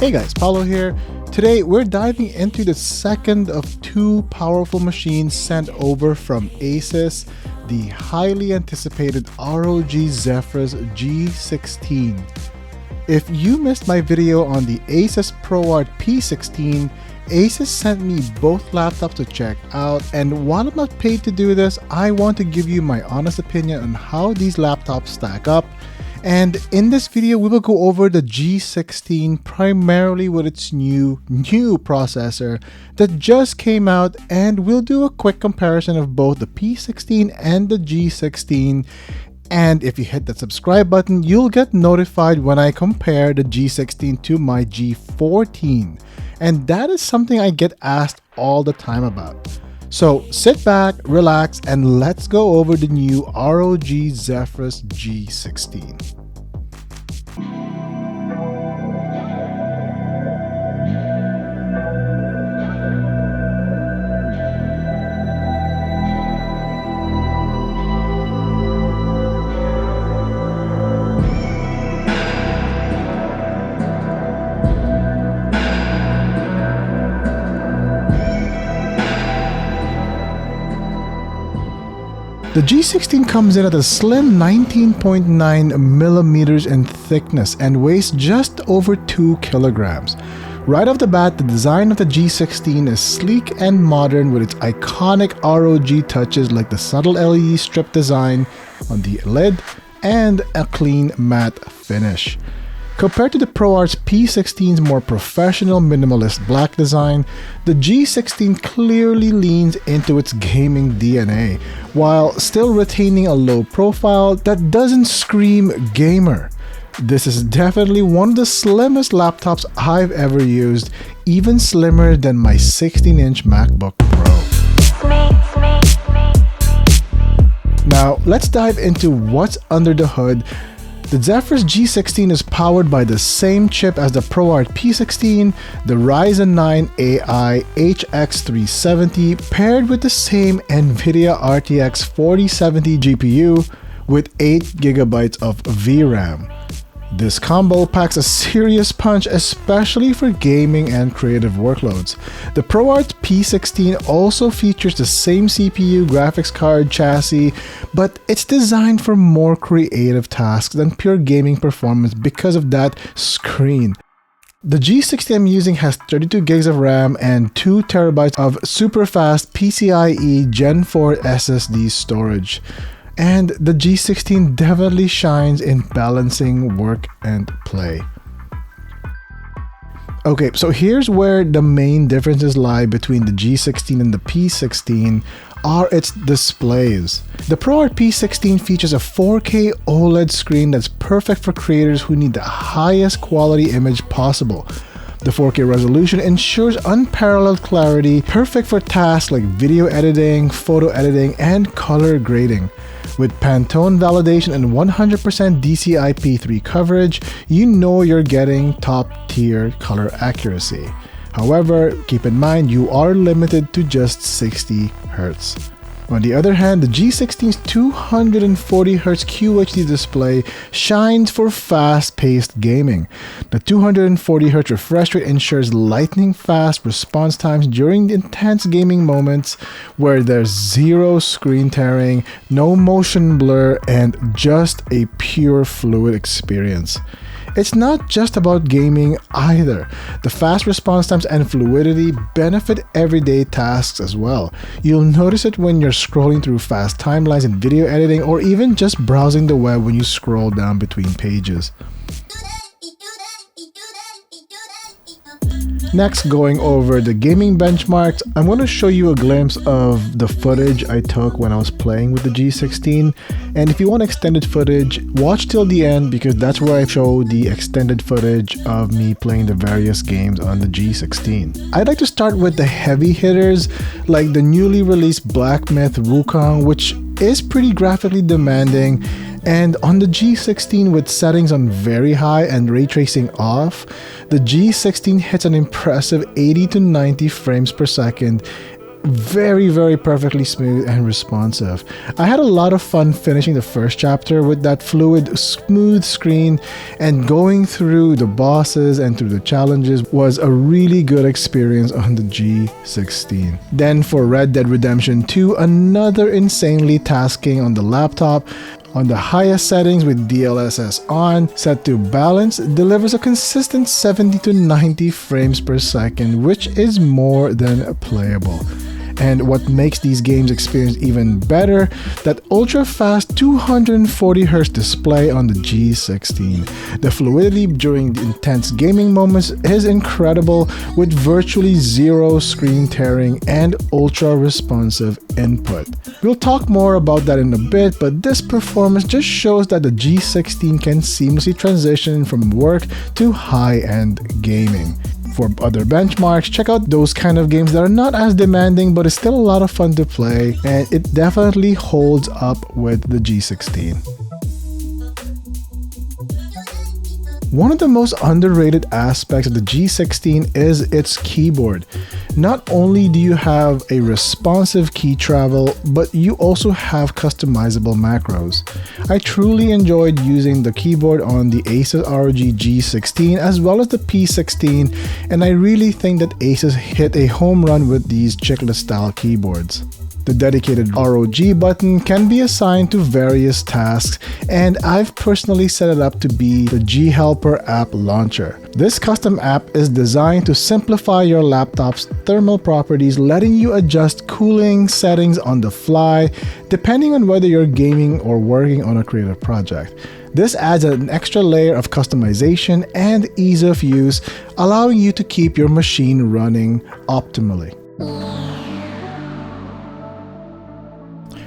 Hey guys, Paulo here. Today we're diving into the second of two powerful machines sent over from ASUS, the highly anticipated ROG Zephyrus G16. If you missed my video on the ASUS ProArt P16, ASUS sent me both laptops to check out, and while I'm not paid to do this, I want to give you my honest opinion on how these laptops stack up. And in this video, we will go over the G16 primarily with its new processor that just came out, and we'll do a quick comparison of both the P16 and the G16. And if you hit that subscribe button, you'll get notified when I compare the G16 to my G14. And that is something I get asked all the time about. So sit back, relax, and let's go over the new ROG Zephyrus G16. The G16 comes in at a slim 19.9 millimeters in thickness and weighs just over 2 kilograms. Right off the bat, the design of the G16 is sleek and modern with its iconic ROG touches like the subtle LED strip design on the lid and a clean matte finish. Compared to the ProArt's P16's more professional minimalist black design, the G16 clearly leans into its gaming DNA, while still retaining a low profile that doesn't scream gamer. This is definitely one of the slimmest laptops I've ever used, even slimmer than my 16-inch MacBook Pro. Now, let's dive into what's under the hood. The Zephyrus G16 is powered by the same chip as the ProArt P16, the Ryzen 9 AI HX370, paired with the same NVIDIA RTX 4070 GPU with 8GB of VRAM. This combo packs a serious punch, especially for gaming and creative workloads. The ProArt P16 also features the same CPU graphics card chassis, but it's designed for more creative tasks than pure gaming performance because of that screen. The G16 I'm using has 32 gigs of RAM and 2 terabytes of super fast PCIe Gen 4 SSD storage. And the G16 definitely shines in balancing work and play. Okay, so here's where the main differences lie between the G16 and the P16 are its displays. The ProArt P16 features a 4K OLED screen that's perfect for creators who need the highest quality image possible. The 4K resolution ensures unparalleled clarity, perfect for tasks like video editing, photo editing, and color grading. With Pantone validation and 100% DCI-P3 coverage, you know you're getting top-tier color accuracy. However, keep in mind you are limited to just 60 Hz. On the other hand, the G16's 240Hz QHD display shines for fast-paced gaming. The 240Hz refresh rate ensures lightning-fast response times during intense gaming moments where there's zero screen tearing, no motion blur, and just a pure fluid experience. It's not just about gaming either. The fast response times and fluidity benefit everyday tasks as well. You'll notice it when you're scrolling through fast timelines in video editing, or even just browsing the web when you scroll down between pages. Next, going over the gaming benchmarks, I'm going to show you a glimpse of the footage I took when I was playing with the G16. And if you want extended footage, watch till the end because that's where I show the extended footage of me playing the various games on the G16. I'd like to start with the heavy hitters like the newly released Black Myth Wukong, which is pretty graphically demanding. And on the G16 with settings on very high and ray tracing off, the G16 hits an impressive 80 to 90 frames per second very perfectly smooth and responsive. I had a lot of fun finishing the first chapter with that fluid, smooth screen, and going through the bosses and through the challenges was a really good experience on the G16. Then for Red Dead Redemption 2, another insanely tasking on the laptop. On the highest settings with DLSS on, set to balance, delivers a consistent 70 to 90 frames per second, which is more than playable. And what makes these games experience even better, that ultra-fast 240Hz display on the G16. The fluidity during the intense gaming moments is incredible, with virtually zero screen tearing and ultra-responsive input. We'll talk more about that in a bit, but this performance just shows that the G16 can seamlessly transition from work to high-end gaming. For other benchmarks, check out those kind of games that are not as demanding but is still a lot of fun to play, and it definitely holds up with the G16. One of the most underrated aspects of the G16 is its keyboard. Not only do you have a responsive key travel, but you also have customizable macros. I truly enjoyed using the keyboard on the ASUS ROG G16 as well as the P16, and I really think that ASUS hit a home run with these chiclet style keyboards. The dedicated ROG button can be assigned to various tasks, and I've personally set it up to be the G Helper app launcher. This custom app is designed to simplify your laptop's thermal properties, letting you adjust cooling settings on the fly, depending on whether you're gaming or working on a creative project. This adds an extra layer of customization and ease of use, allowing you to keep your machine running optimally.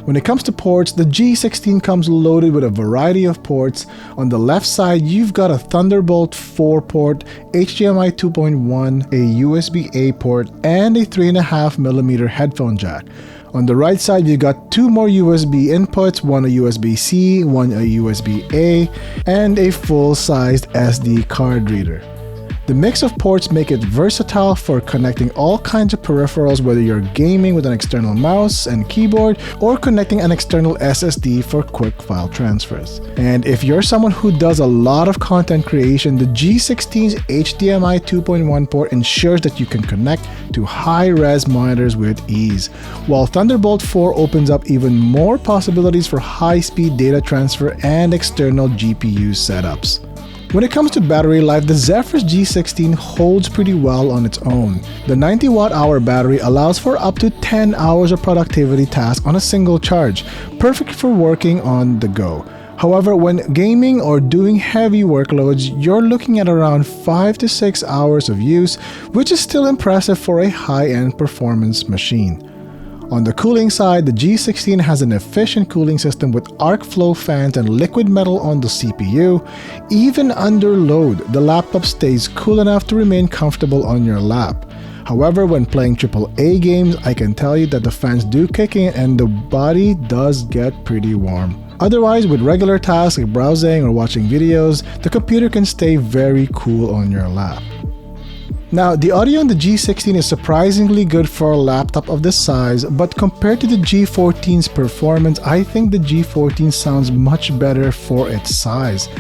When it comes to ports, the G16 comes loaded with a variety of ports. On the left side, you've got a Thunderbolt 4 port, HDMI 2.1, a USB-A port, and a 3.5mm headphone jack. On the right side, you've got two more USB inputs, one a USB-C, one a USB-A, and a full-sized SD card reader. The mix of ports make it versatile for connecting all kinds of peripherals, whether you're gaming with an external mouse and keyboard or connecting an external SSD for quick file transfers. And if you're someone who does a lot of content creation, the G16's HDMI 2.1 port ensures that you can connect to high-res monitors with ease, while Thunderbolt 4 opens up even more possibilities for high-speed data transfer and external GPU setups. When it comes to battery life, the Zephyrus G16 holds pretty well on its own. The 90 watt-hour battery allows for up to 10 hours of productivity tasks on a single charge, perfect for working on the go. However, when gaming or doing heavy workloads, you're looking at around 5 to 6 hours of use, which is still impressive for a high-end performance machine. On the cooling side, the G16 has an efficient cooling system with arc flow fans and liquid metal on the CPU. Even under load, the laptop stays cool enough to remain comfortable on your lap. However, when playing AAA games, I can tell you that the fans do kick in and the body does get pretty warm. Otherwise, with regular tasks like browsing or watching videos, the computer can stay very cool on your lap. Now, the audio on the G16 is surprisingly good for a laptop of this size, but compared to the G14's performance, I think the G14 sounds much better for its size.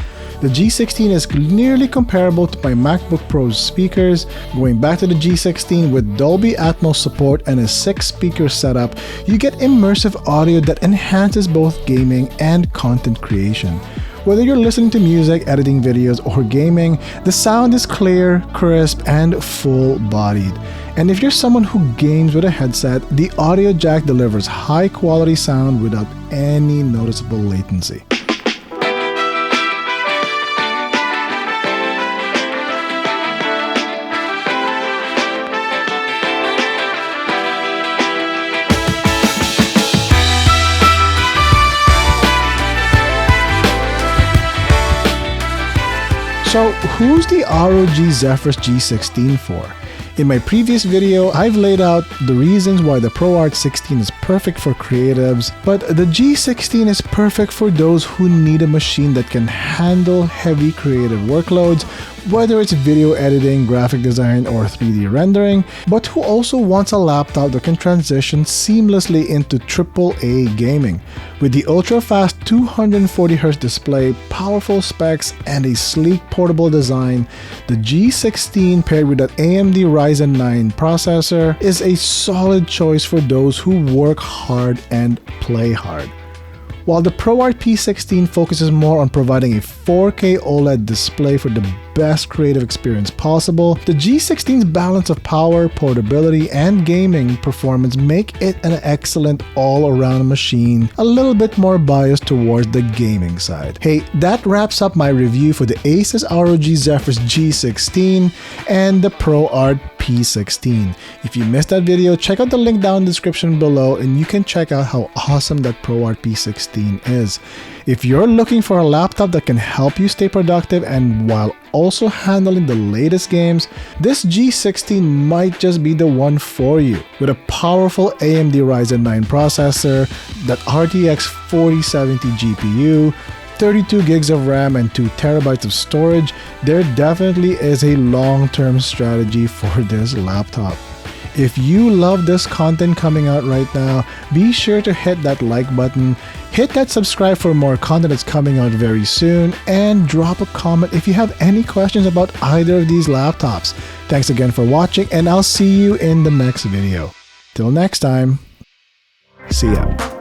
The G16 is nearly comparable to my MacBook Pro's speakers. Going back to the G16, with Dolby Atmos support and a 6-speaker setup, you get immersive audio that enhances both gaming and content creation. Whether you're listening to music, editing videos, or gaming, the sound is clear, crisp, and full-bodied. And if you're someone who games with a headset, the audio jack delivers high-quality sound without any noticeable latency. So who's the ROG Zephyrus G16 for? In my previous video, I've laid out the reasons why the ProArt 16 is perfect for creatives, but the G16 is perfect for those who need a machine that can handle heavy creative workloads whether it's video editing, graphic design, or 3D rendering, but who also wants a laptop that can transition seamlessly into AAA gaming. With the ultra-fast 240Hz display, powerful specs, and a sleek portable design, the G16 paired with an AMD Ryzen 9 processor is a solid choice for those who work hard and play hard. While the ProArt P16 focuses more on providing a 4K OLED display for the best creative experience possible, the G16's balance of power, portability, and gaming performance make it an excellent all-around machine, a little bit more biased towards the gaming side. Hey, that wraps up my review for the ASUS ROG Zephyrus G16 and the ProArt P16. If you missed that video, check out the link down in the description below and you can check out how awesome that ProArt P16 is. If you're looking for a laptop that can help you stay productive and while also handling the latest games, this G16 might just be the one for you. With a powerful AMD Ryzen 9 processor, that RTX 4070 GPU, 32 gigs of RAM and 2 terabytes of storage, there definitely is a long-term strategy for this laptop. If you love this content coming out right now, be sure to hit that like button, hit that subscribe for more content that's coming out very soon, and drop a comment if you have any questions about either of these laptops. Thanks again for watching, and I'll see you in the next video. Till next time, see ya.